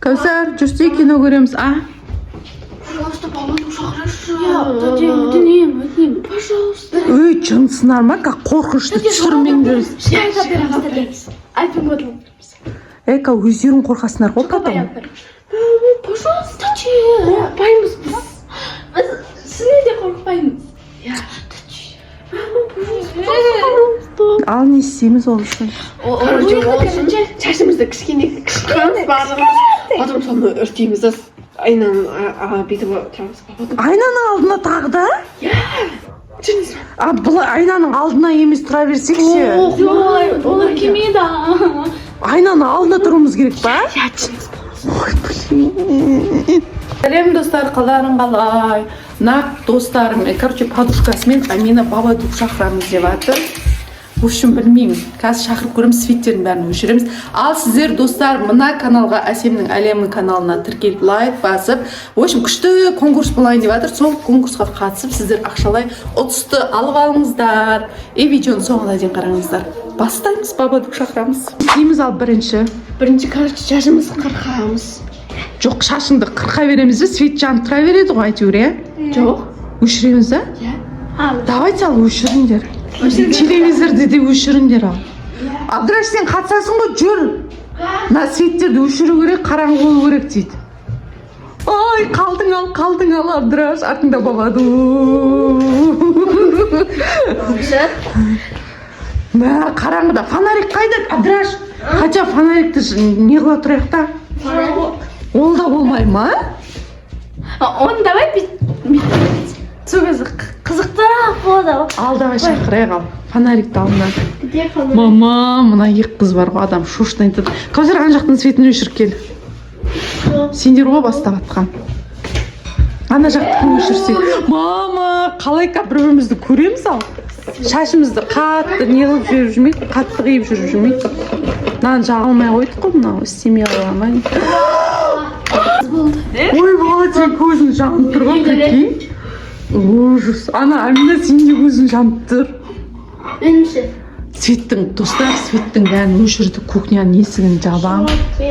Кәусар, жүрсе кино көреміз, а? Пожалуйста, помогу, хорошо. Өтінем. Пожалуйста. Өй, жынсынар ма? Как қорқынышты түсірмеңдер. Альпин бодылым. Ка өздерің қорқасынар ғой потом. Пожалуйста, қорқпаймыз біз. Сіне де қорқпаймыз. Ал не істейміз ол үшін? Шашымызды кішкене қысқаныз барлығымыз. Потом соны өртейміз да айнаның бүйтіп отырамыз. Айнаның алдына тағы да? Бұл айнаның алдына емес тұра берсекші. Олар келмейді. Айнаның алдына тұруымыз керек па? Ой, блин. Сәлем достар, қалдарың қалай? Нақ достарым, короче, подушкасымен Амина Бабадук шақырамыз деп жатыр. В общем, білмеймін. Қазір шақырып көреміз, свиттердің бәрін өшіреміз. Ал сіздер достар, мына каналға, Әсемнің әлемі каналына тіркеліп лайк басып, в общем, күшті конкурс болайын деп жатыр. Сол конкурсқа қатысып, сіздер ақшалай ұтысты алып алыңыздар. Видеоны соңына дейін қараңыздар. Бастаймыз, Бабадук шақырамыз. Дейміз ал бірінші, короче, шашымызды қырқамыз. жоқ, шашыңды қырқа береміз бе, свет жанып тұра береді ғой әйтеуір, иә? Жоқ. Өшіреміз, а? Давайте ал өшіріңдер. Телевизорды де өшіріңдер ал. Абдраш, сен қатысасың ғой, жүр. На светтерді өшіру керек, қараңғы болу керек дейді. Ой, қалдың ал, Абдраш, артыңда Бабаду. Мә, қараңғыда фонарик қайда, Абдраш? Хотя фонарикті не қыла тұрайық та? Ол да болмай ма? Оны давай қызықтырақ болады. Ал давай шақырайық ал. Фонарикті алдынан. Мама, мына екі қыз бар ғой, адам шошына айтады. Кәусар, ана жақтың светін өшіріп кел. Сендер ғой бастап атқан. Ана жақтың өшірсе. Мама, қалай бір-бірімізді көреміз ал. Шашымызды қатты не қылып жүріп жүрмейді, қатты қиып жүріп жүрмейді. Мынаны жағылмай қойдық қой, мынау істемей қаламай. Ой, бала, сен көзің жанып тұр ғой, прикинь. Ужас. Ана, Амина, сен де көзің жанып тұр. Светтің, достар, светтің бәрін өшірді, кухняның есігін жабам.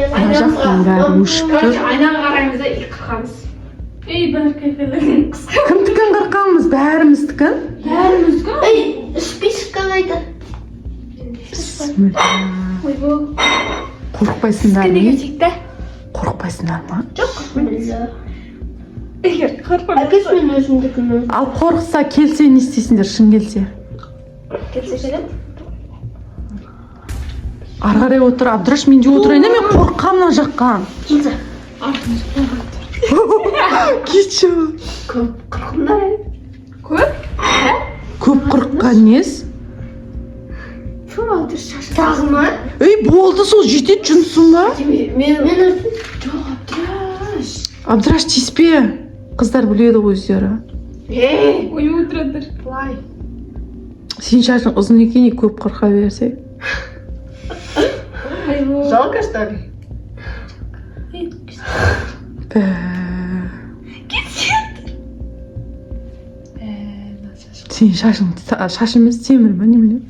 Ана жақтың бәрі өшіп тұр. Айнаға қараймыз да қырқамыз. Бір кәкелігін қысқа. Кімдікін қырқамыз? Бәріміздікін? Список қайда? Бісміллә. Қорқпайсыңдар ма? Қорқпайсыңдар ма? Жоқ. Әкес мен өзімдікін. Ал қорықса келсе не істейсіңдер, шын келсе? Келсе келем? Ары қарай отыр, Абдраш, мен де отырайын, мен қорқам мына жаққа. Келсе. Кетші. Көп қырқымдар. Көп қырыққан нес? Тағы ма? Ей, болды, сол жетеді жұмысың ба? Мен Абдраш, тиіспе. Қыздар біледі ғой өздері. Ой, отырадыр. Сен шашың ұзын екен, көп қырқа берсе. жалко, что ли? Сен шашымыз темір ма, немене?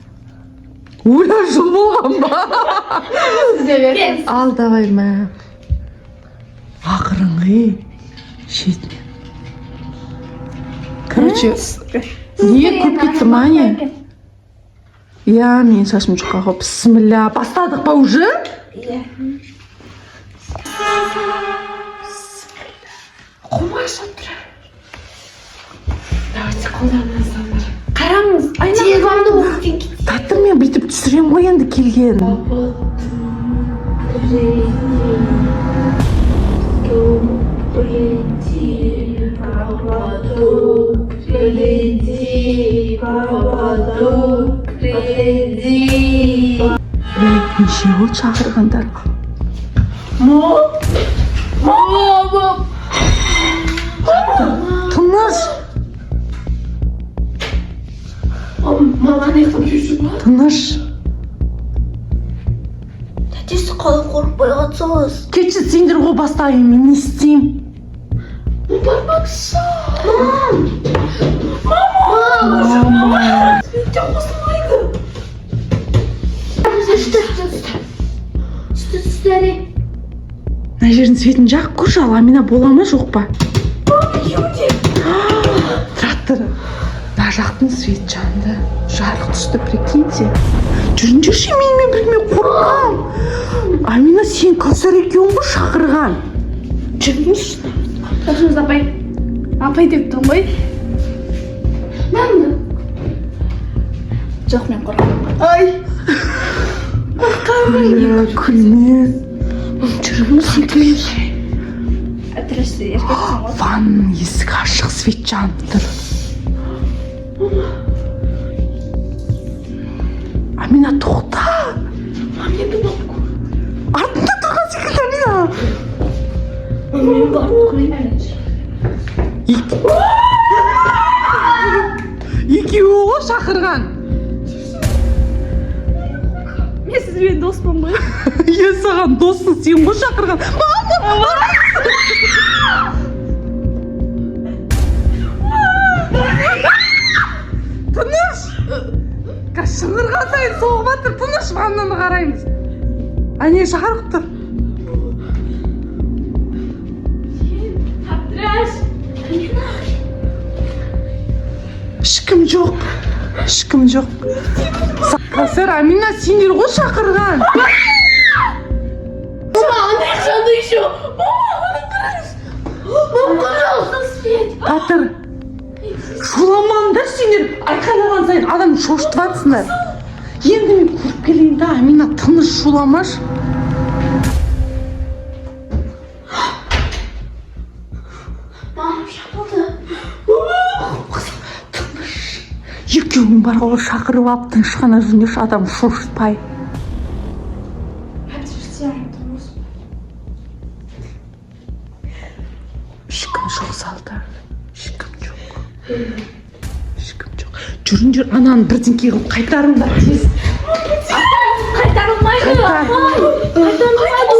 Оля, жыл болған ба? Ал, давай, мә. Ақырыңғы шетіне. Короче, не көп кетті ма, не? Я, мен шашым жұқа ғой. Бісміллә. Бастадық па уже? Иә. Қомаш отыр. Давайте қолдарыңыздан. Қараңыз, айна. Телефонды оқытын кетті. Таттым, мен бүйтіп түсірем ғой енді келген. Неше ол шақырғандар? Тыныш. Мама не қылып жүрсің ба? Тыныш. Тәтесі қалып қорықпай қатсаңыз. Кетші, сендер ғой бастайын, мен не істеймін? Бармақшы. Мама. Свете қосылмайды. Üstü. мына жердің светін жағып көрші, ал Амина бола ма жоқ па? Трактор. Мына жақтың свет жанды. Жарық түсті, прикиньте. Жүріңдерші, менімен бірге қорқам. Амина, сен Кәусар екеуің ғой шақырған. Жүріңізші. Қашыңыз апай. Апай деп тұрмын ғой. Мәңді. Жоқ, мен қорқамын. Ай. Күлме. Жүріңіз. Әтрәшті еркексің ғой. Ванның есігі ашық, свет жанып тұр. Амина, тоқта. Аминді болып көр. Артында тұрған секілді, Амина. Мен барып көрейін. Екеуі ғой шақырған. Мен сізбен доспын ғой. Е, саған доссың, сен ғой шақырған. Тыныш! Шыңғырған сайын соғып жатыр, тыныш, ваннаны қараймыз. Әне жарық тұр. Әтрәш. Ешкім жоқ. Ешкім жоқ. Кәусар, Амина, сендер ғой шақырған. Жанды еще. Пожалуйста, свет. Батыр, шуламаңдар сендер. Айқайлаған сайын адам шошытып жатсыңдар. Енді мен көріп келейін да, Амина, тыныш шуламаш. Мам, шапылды. Екеуің бар ғой шақырып алып тыныш қана жүріңдерші, адам шошытпай. Ешкім жоқ залда. Ешкім жоқ. Ешкім жоқ. Жүріңдер, ананы бірдеңке қылып қайтарыңдар тез. Қайтарылмайды. Қайтарылмайды.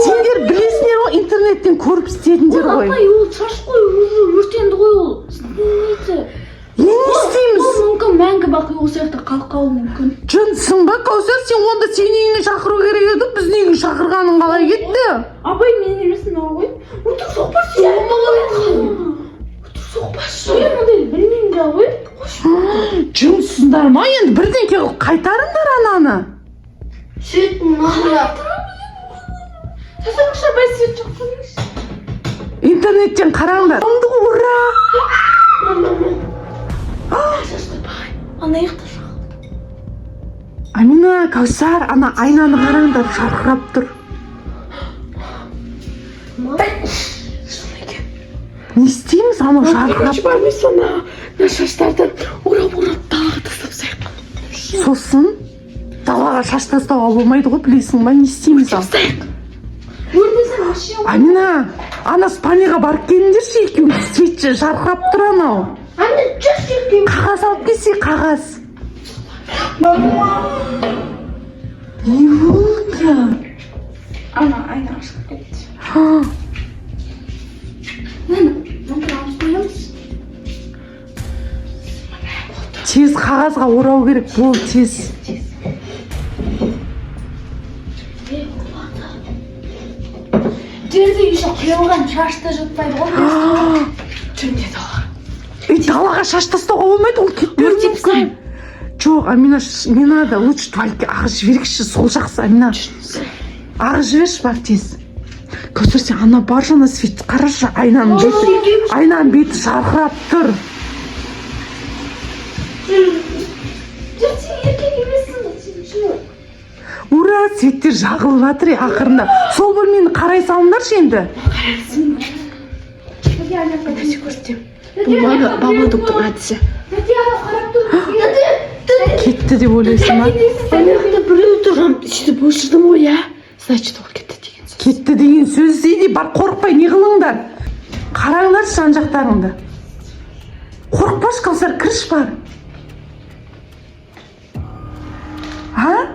Сендер білесіңдер ғой, интернеттен көріп істедіңдер ғой. Апай, ол шаш қой, өртенді ғой ол. Несі? Не істейміз? Ол мүмкін мәңгі бақи ол сияқты қалып қалуы мүмкін. Жынсың ба, Кәусар? Сен онда сен үйіңе шақыру керек еді, біздің үйге шақырғаның қалай кетті? Апай, мен емесін ғой. Өтір соқпашы. Өтір соқпашы. Мен мұндай білмеймін да ғой. Жынсыздар ма? Енді бірдеңке қылып қайтарыңдар ананы. Светін нағылап. Сәсәкші апай, свет жоқсың. Интернеттен қараңдар. Ура! Ана яқта шағылды. Амина, Кәусар, ана айнаны қараңдар, жарқырап тұр. Не істейміз, анау жарқырап? Бармыз ана шаштарды орап тағы тастап сайық. Сосын далаға шаш тастауға болмайды ғой, білесің ба? Не істейміз ал? Өрмесін машина. Амина, ана спальняға барып келіңдерші, екеуің свет жарқырап тұр анау. Ана жүз жерге. Қағаз алып келсе, қағаз. Не болды? Ана айна ашып кетті. Мүмкін алып қоямыз. Тез қағазға орау керек, бол тез. Жерде еще құйылған шашты жұтпайды ғой. Түнде дала. Далаға шаш тастауға болмайды, ол кетпеуі мүмкін. Жоқ, Амина, не надо, лучше туалетке ағыз жіберекші, сол жақсы, Амина. Ағыз жіберші, бар тез. Кәусар, сен ана бар жана свет қарашы, айнаның беті жарқырап тұр. Сен еркек емессің ғой, сен шын. Ура, светтер жағылып жатыр ақырында. Сол бөлмені қарай салыңдаршы енді. Нәрсе көрсетем. Бұл баба доктор әдісі. Кетті деп ойлайсың ба? Аяқта біреу тұрған, сөйтіп өшірдім ғой, иә? Значит, ол кетті деген сөз. Кетті деген сөз дейді, бар қорықпай не қылыңдар. Қараңдаршы жан жақтарыңды. Қорықпаш, Кәусар, кіріш бар. А?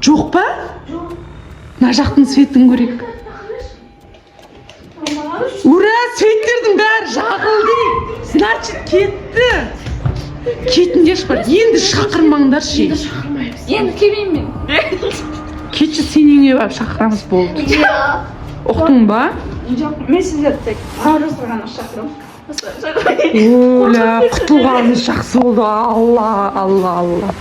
Жоқ па? Мына жақтың светін көрейік. Ура, светтердің бәрі жағылды. Значит, кетті. Кетіңдерші бар. Енді шақырмаңдаршы. Енді келмеймін мен. кетші сен үйіңе барып шақырамыз болды. Ұқтың ба? Жоқ, мен сіздерді тек парызды ғана шақырамын. Оля, құтылғаныңыз жақсы болды. Алла.